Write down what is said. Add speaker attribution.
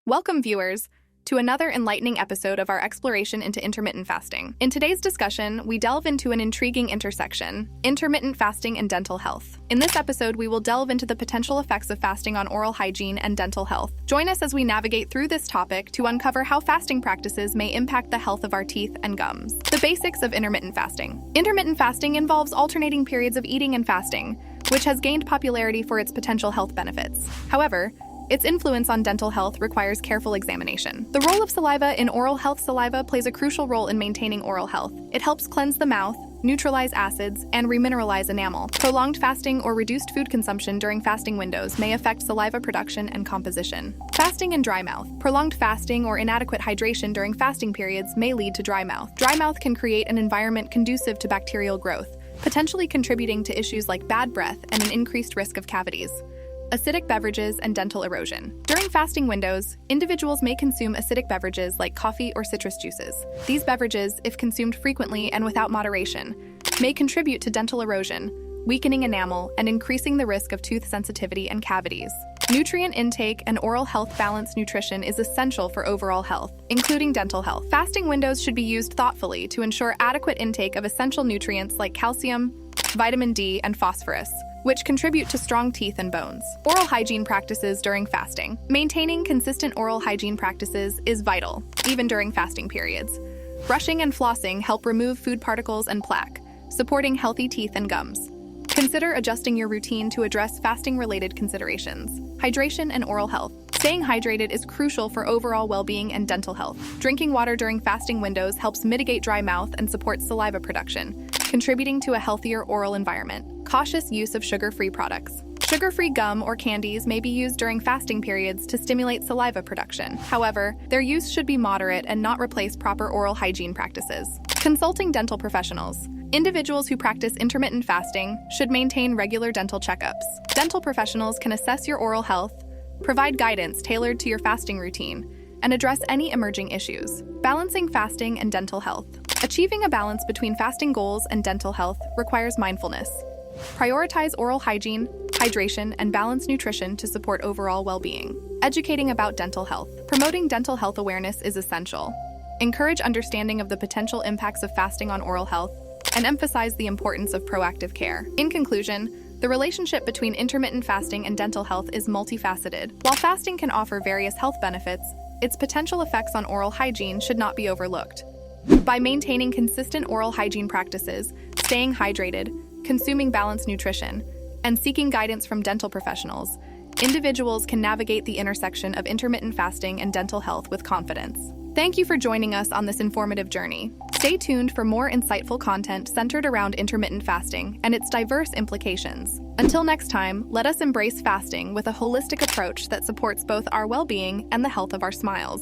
Speaker 1: Welcome, viewers, to another enlightening episode of our exploration into intermittent fasting. In today's discussion, we delve into an intriguing intersection: intermittent fasting and dental health. In this episode, we will delve into the potential effects of fasting on oral hygiene and dental health. Join us as we navigate through this topic to uncover how fasting practices may impact the health of our teeth and gums. The basics of intermittent fasting. Intermittent fasting involves alternating periods of eating and fasting, which has gained popularity for its potential health benefits. However, its influence on dental health requires careful examination. The role of saliva in oral health. Saliva plays a crucial role in maintaining oral health. It helps cleanse the mouth, neutralize acids, and remineralize enamel. Prolonged fasting or reduced food consumption during fasting windows may affect saliva production and composition. Fasting and dry mouth. Prolonged fasting or inadequate hydration during fasting periods may lead to dry mouth. Dry mouth can create an environment conducive to bacterial growth, potentially contributing to issues like bad breath and an increased risk of cavities. Acidic beverages and dental erosion. During fasting windows, individuals may consume acidic beverages like coffee or citrus juices. These beverages, if consumed frequently and without moderation, may contribute to dental erosion, weakening enamel, and increasing the risk of tooth sensitivity and cavities. Nutrient intake and oral health. Balanced nutrition is essential for overall health, including dental health. Fasting windows should be used thoughtfully to ensure adequate intake of essential nutrients like calcium, vitamin D, and phosphorus, which contribute to strong teeth and bones. Oral hygiene practices during fasting. Maintaining consistent oral hygiene practices is vital, even during fasting periods. Brushing and flossing help remove food particles and plaque, supporting healthy teeth and gums. Consider adjusting your routine to address fasting-related considerations. Hydration and oral health. Staying hydrated is crucial for overall well-being and dental health. Drinking water during fasting windows helps mitigate dry mouth and supports saliva production, contributing to a healthier oral environment. Cautious use of sugar-free products. Sugar-free gum or candies may be used during fasting periods to stimulate saliva production. However, their use should be moderate and not replace proper oral hygiene practices. Consulting dental professionals. Individuals who practice intermittent fasting should maintain regular dental checkups. Dental professionals can assess your oral health, provide guidance tailored to your fasting routine, and address any emerging issues. Balancing fasting and dental health. Achieving a balance between fasting goals and dental health requires mindfulness. Prioritize oral hygiene, hydration, and balanced nutrition to support overall well-being. Educating about dental health. Promoting dental health awareness is essential. Encourage understanding of the potential impacts of fasting on oral health, and emphasize the importance of proactive care. In conclusion, the relationship between intermittent fasting and dental health is multifaceted. While fasting can offer various health benefits, its potential effects on oral hygiene should not be overlooked. By maintaining consistent oral hygiene practices, staying hydrated, consuming balanced nutrition, and seeking guidance from dental professionals, individuals can navigate the intersection of intermittent fasting and dental health with confidence. Thank you for joining us on this informative journey. Stay tuned for more insightful content centered around intermittent fasting and its diverse implications. Until next time, let us embrace fasting with a holistic approach that supports both our well-being and the health of our smiles.